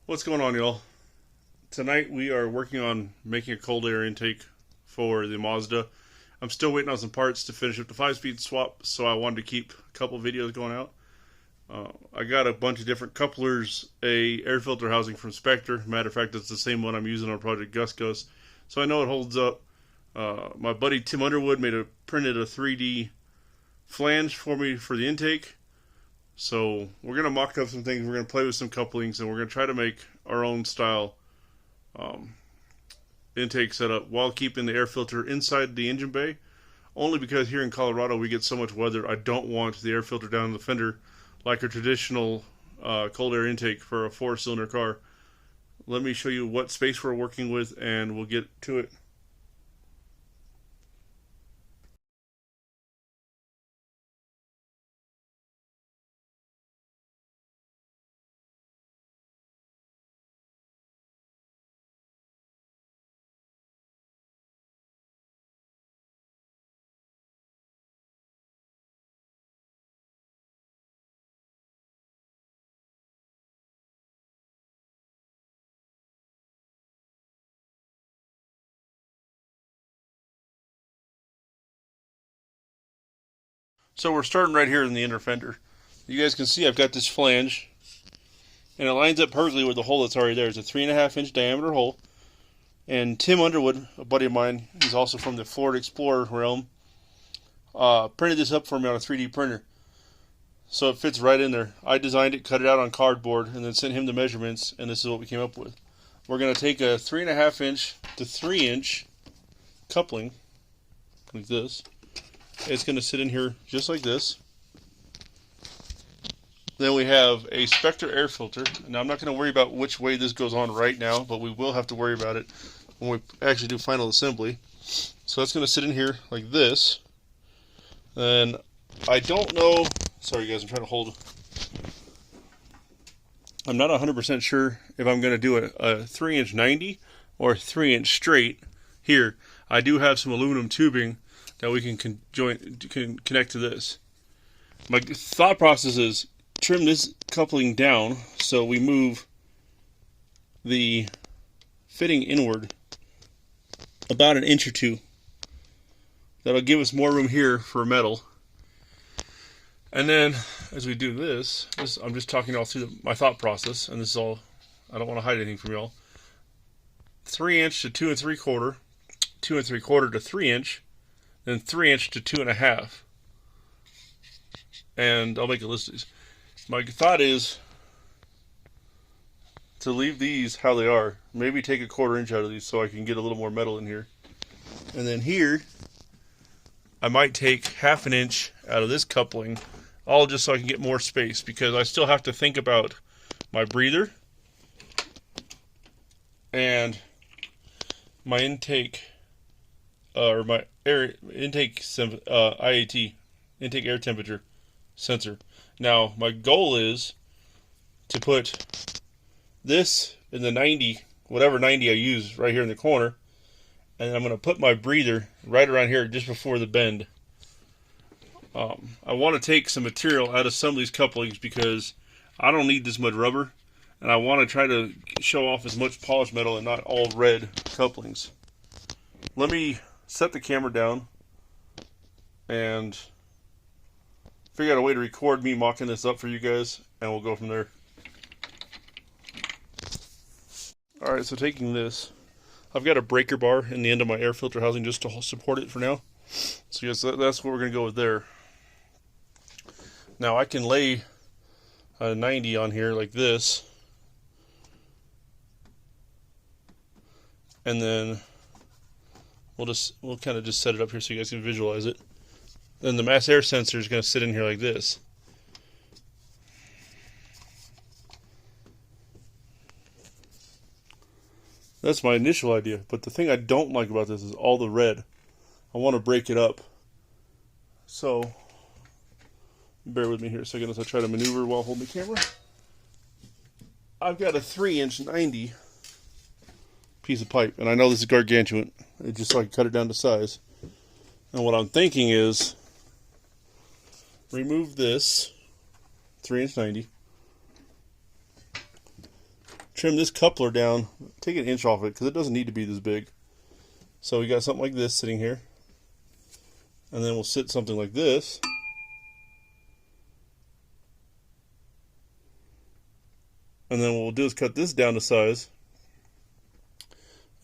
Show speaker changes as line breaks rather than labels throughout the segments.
What's going on, y'all? Tonight we are working on making a cold air intake for the Mazda. I'm still waiting on some parts to finish up the 5-speed swap, so I wanted to keep a couple videos going out. I got a bunch of different couplers, a air filter housing from Spectre. Matter of fact, it's the same one I'm using on Project Gus, so I know it holds up. My buddy Tim Underwood printed a 3D flange for me for the intake. So we're going to mock up some things, we're going to play with some couplings, and we're going to try to make our own style um, intake setup while keeping the air filter inside the engine bay. Only because here in Colorado we get so much weather, I don't want the air filter down in the fender like a traditional cold air intake for a 4-cylinder car. Let me show you what space we're working with and we'll get to it. So we're starting right here in the inner fender. You guys can see I've got this flange, and it lines up perfectly with the hole that's already there. It's a 3.5-inch diameter hole. And Tim Underwood, a buddy of mine, he's also from the Florida Explorer realm, printed this up for me on a 3D printer. So it fits right in there. I designed it, cut it out on cardboard, and then sent him the measurements, and this is what we came up with. We're going to take a 3.5-inch to 3-inch coupling, like this. It's going to sit in here just like this. Then we have a Spectre air filter. Now I'm not going to worry about which way this goes on right now, but we will have to worry about it when we actually do final assembly. So that's going to sit in here like this. And I don't know, sorry guys, I'm trying to hold. I'm not 100% sure if I'm going to do a 3-inch 90 or a 3-inch straight here. I do have some aluminum tubing that we can connect to this. My thought process is trim this coupling down so we move the fitting inward about an inch or two. That'll give us more room here for metal. And then as we do this, I'm just talking all through my thought process, and this is all, I don't want to hide anything from y'all. 3-inch to 2 3/4, 2 3/4 to 3-inch, then 3-inch to 2.5. And I'll make a list of these. My thought is to leave these how they are. Maybe take a 1/4 inch out of these so I can get a little more metal in here. And then here, I might take 1/2 inch out of this coupling, all just so I can get more space, because I still have to think about my breather and my intake, or my air intake IAT, intake air temperature sensor. Now my goal is to put this in the 90, whatever 90 I use, right here in the corner, and I'm going to put my breather right around here just before the bend. I want to take some material out of some of these couplings because I don't need this much rubber, and I want to try to show off as much polished metal and not all red couplings. Let me set the camera down and figure out a way to record me mocking this up for you guys, and we'll go from there. Alright, so taking this, I've got a breaker bar in the end of my air filter housing just to support it for now. So yes, that's what we're going to go with there. Now I can lay a 90 on here like this, and then we'll kind of just set it up here so you guys can visualize it. Then the mass air sensor is going to sit in here like this. That's my initial idea, but the thing I don't like about this is all the red. I want to break it up. So bear with me here a second as I try to maneuver while holding the camera. I've got a 3-inch 90 piece of pipe, and I know this is gargantuan. It's just so I can cut it down to size. And what I'm thinking is remove this 3-inch 90, trim this coupler down, take an inch off it because it doesn't need to be this big. So we got something like this sitting here, and then we'll sit something like this. And then what we'll do is cut this down to size.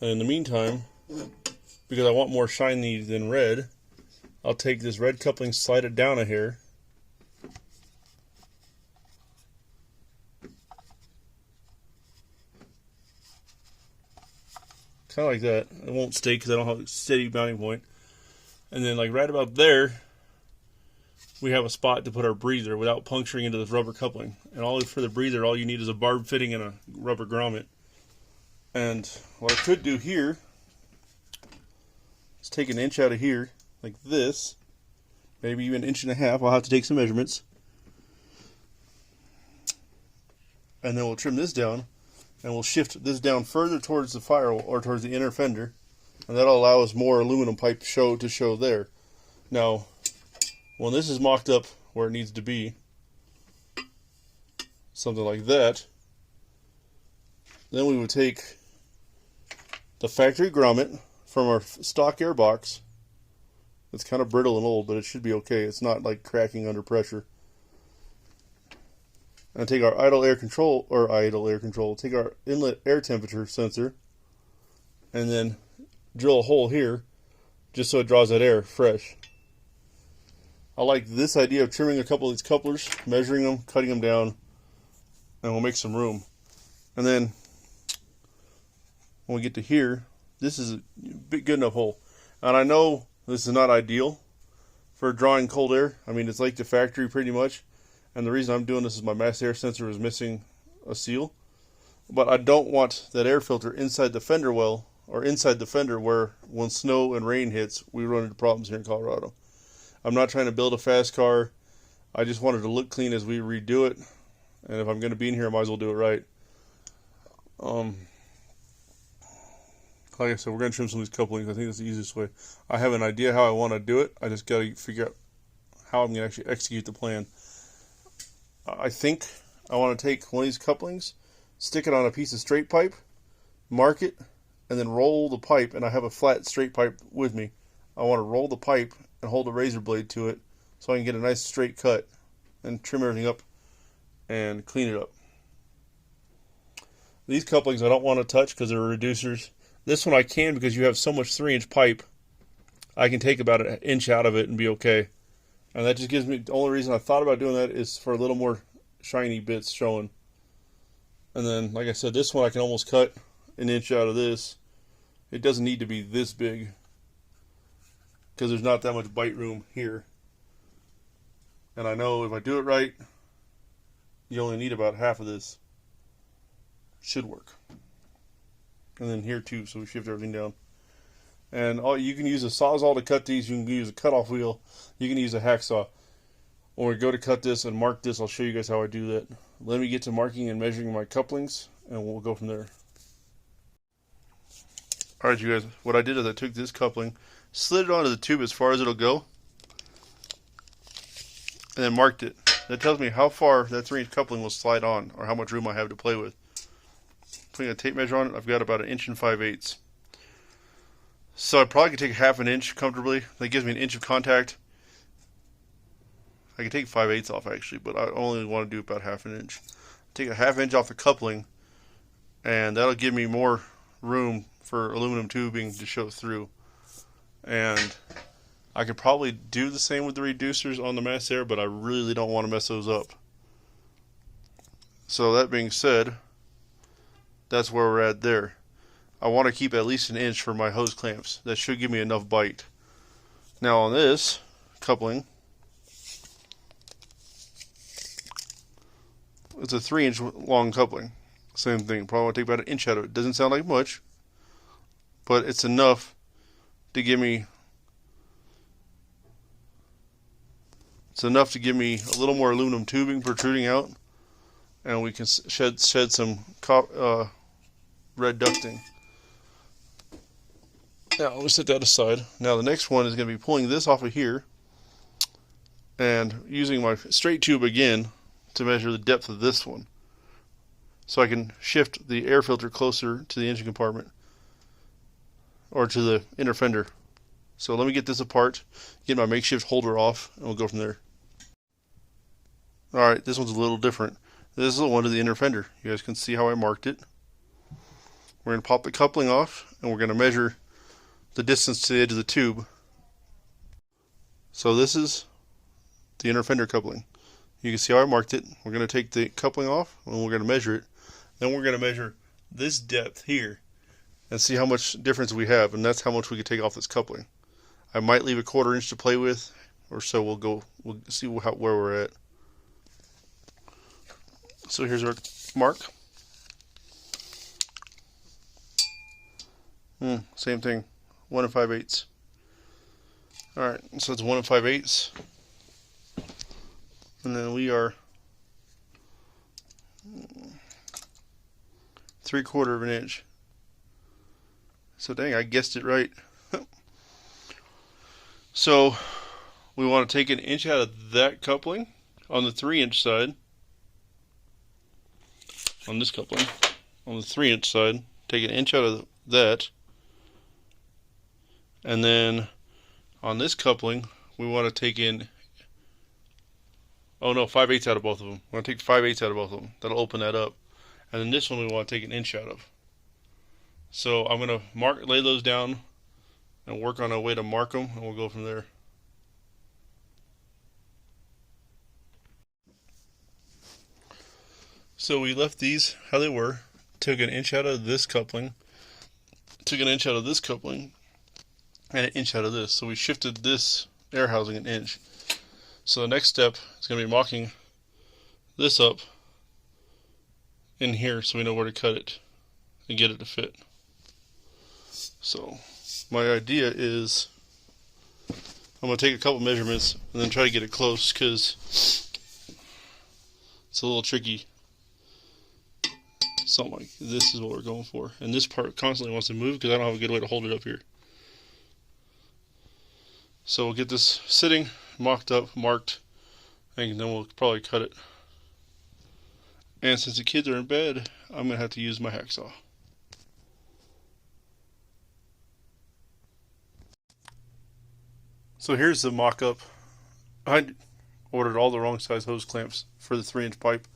And in the meantime, because I want more shiny than red, I'll take this red coupling, slide it down a hair. Kind of like that. It won't stay because I don't have a steady mounting point. And then like right about there, we have a spot to put our breather without puncturing into this rubber coupling. And all for the breather, all you need is a barb fitting and a rubber grommet. And what I could do here is take an inch out of here, like this, maybe even an inch and a half. I'll have to take some measurements. And then we'll trim this down, and we'll shift this down further towards the firewall, or towards the inner fender, and that'll allow us more aluminum pipe to show there. Now, when this is mocked up where it needs to be, something like that, then we would take the factory grommet from our stock air box. It's kind of brittle and old, but it should be okay. It's not like cracking under pressure. And take our take our inlet air temperature sensor, and then drill a hole here just so it draws that air fresh. I like this idea of trimming a couple of these couplers, measuring them, cutting them down, and we'll make some room. And then when we get to here, this is a big good enough hole. And I know this is not ideal for drawing cold air. I mean, it's like the factory pretty much. And the reason I'm doing this is my mass air sensor is missing a seal. But I don't want that air filter inside the fender well, or inside the fender where when snow and rain hits, we run into problems here in Colorado. I'm not trying to build a fast car. I just wanted to look clean as we redo it. And if I'm going to be in here, I might as well do it right. Like I said, we're going to trim some of these couplings. I think that's the easiest way. I have an idea how I want to do it. I just got to figure out how I'm going to actually execute the plan. I think I want to take one of these couplings, stick it on a piece of straight pipe, mark it, and then roll the pipe. And I have a flat straight pipe with me. I want to roll the pipe and hold a razor blade to it so I can get a nice straight cut and trim everything up and clean it up. These couplings I don't want to touch because they're reducers. This one I can because you have so much 3-inch pipe. I can take about an inch out of it and be okay. And that just gives me, the only reason I thought about doing that is for a little more shiny bits showing. And then, like I said, this one I can almost cut an inch out of this. It doesn't need to be this big because there's not that much bite room here. And I know if I do it right, you only need about half of this. Should work. And then here too, so we shift everything down. And you can use a Sawzall to cut these. You can use a cutoff wheel. You can use a hacksaw. When we go to cut this and mark this, I'll show you guys how I do that. Let me get to marking and measuring my couplings, and we'll go from there. Alright, you guys, what I did is I took this coupling, slid it onto the tube as far as it'll go, and then marked it. That tells me how far that 3-inch coupling will slide on, or how much room I have to play with. Putting a tape measure on it, I've got about 1 5/8 inches. So I probably could take half an inch comfortably. That gives me an inch of contact. I could take 5/8 off actually, but I only want to do about half an inch. Take a half inch off the coupling, and that'll give me more room for aluminum tubing to show through. And I could probably do the same with the reducers on the mass air, but I really don't want to mess those up. So that being said, that's where we're at there. I want to keep at least 1 inch for my hose clamps. That should give me enough bite. Now on this coupling, it's a 3-inch long coupling. Same thing. Probably want to take about 1 inch out of it. Doesn't sound like much, but it's enough to give me. It's enough to give me a little more aluminum tubing protruding out, and we can shed some red ducting. Now, let me set that aside. Now, the next one is going to be pulling this off of here and using my straight tube again to measure the depth of this one. so I can shift the air filter closer to the engine compartment or to the inner fender. So let me get this apart, get my makeshift holder off, and we'll go from there. Alright, this one's a little different. This is the one to the inner fender. You guys can see how I marked it. We're going to pop the coupling off, and we're going to measure the distance to the edge of the tube. So this is the inner fender coupling. You can see how I marked it. We're going to take the coupling off, and we're going to measure it. Then we're going to measure this depth here and see how much difference we have, and that's how much we could take off this coupling. I might leave a 1/4 inch to play with, or so we'll see where we're at. So here's our mark. Same thing, 1 5/8. Alright, so it's 1 5/8. And then we are 3/4 of an inch. So dang, I guessed it right. So we want to take 1 inch out of that coupling on the 3-inch side. On this coupling, on the 3-inch side, take 1 inch out of that. And then on this coupling, we want to take 5/8 out of both of them. We want to take 5/8 out of both of them. That'll open that up. And then this one we want to take 1 inch out of. So I'm going to lay those down and work on a way to mark them, and we'll go from there. So we left these how they were, took 1 inch out of this coupling, took 1 inch out of this coupling, and 1 inch out of this. So we shifted this air housing 1 inch. So the next step is going to be mocking this up in here so we know where to cut it and get it to fit. So my idea is I'm going to take a couple measurements and then try to get it close, because it's a little tricky. Something like this is what we're going for. And this part constantly wants to move because I don't have a good way to hold it up here. So we'll get this sitting, mocked up, marked, and then we'll probably cut it. And since the kids are in bed, I'm going to have to use my hacksaw. So here's the mock-up. I ordered all the wrong size hose clamps for the 3-inch pipe.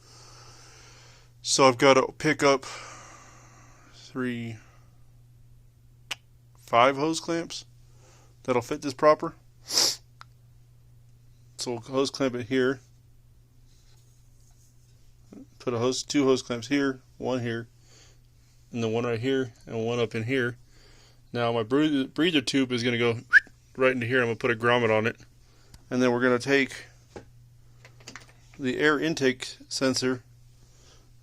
So I've got to pick up 5 hose clamps that'll fit this proper. So we'll hose clamp it here. Put 2 hose clamps here, 1 here, and then 1 right here, and 1 up in here. Now my breather tube is going to go right into here. I'm going to put a grommet on it. And then we're going to take the air intake sensor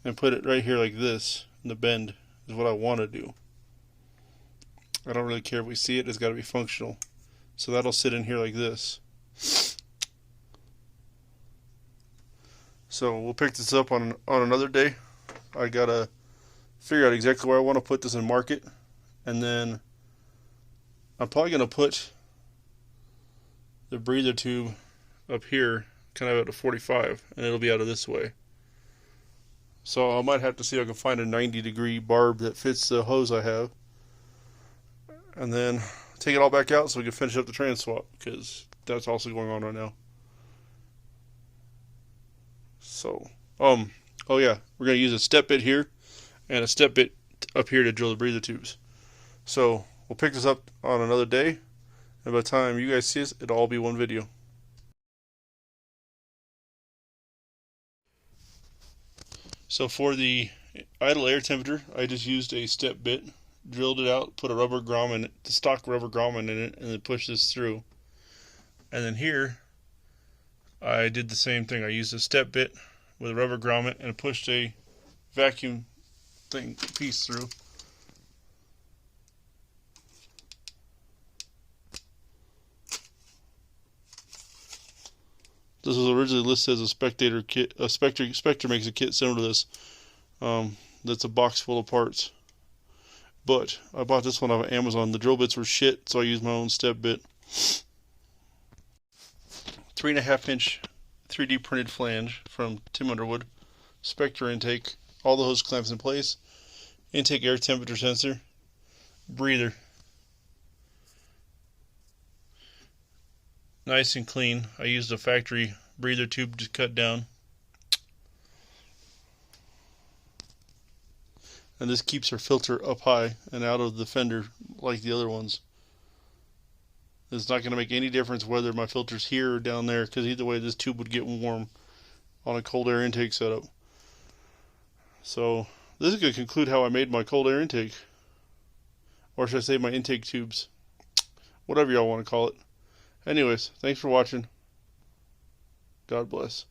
and put it right here like this. In the bend is what I want to do. I don't really care if we see it. It's got to be functional. So that'll sit in here like this. So we'll pick this up on another day. I got to figure out exactly where I want to put this and mark it. And then I'm probably going to put the breather tube up here, kind of at a 45, and it'll be out of this way. So I might have to see if I can find a 90-degree barb that fits the hose I have, and then take it all back out so we can finish up the trans swap, because that's also going on right now. So, oh yeah, we're going to use a step bit here and a step bit up here to drill the breather tubes. So we'll pick this up on another day, and by the time you guys see us, it'll all be one video. So for the idle air temperature, I just used a step bit, drilled it out, put a rubber grommet, the stock rubber grommet in it, and then pushed this through. And then here, I did the same thing. I used a step bit with a rubber grommet and pushed a vacuum piece through. This was originally listed as a Spectator kit. Spectre makes a kit similar to this. That's a box full of parts. But I bought this one off of Amazon. The drill bits were shit, so I used my own step bit. 3.5-inch 3D printed flange from Underwood. Spectre intake. all the hose clamps in place, intake air temperature sensor, breather. Nice and clean. I used a factory breather tube to cut down. And this keeps our filter up high and out of the fender like the other ones. It's not going to make any difference whether my filter's here or down there, because either way this tube would get warm on a cold air intake setup. So this is going to conclude how I made my cold air intake. Or should I say my intake tubes. Whatever y'all want to call it. Anyways, thanks for watching. God bless.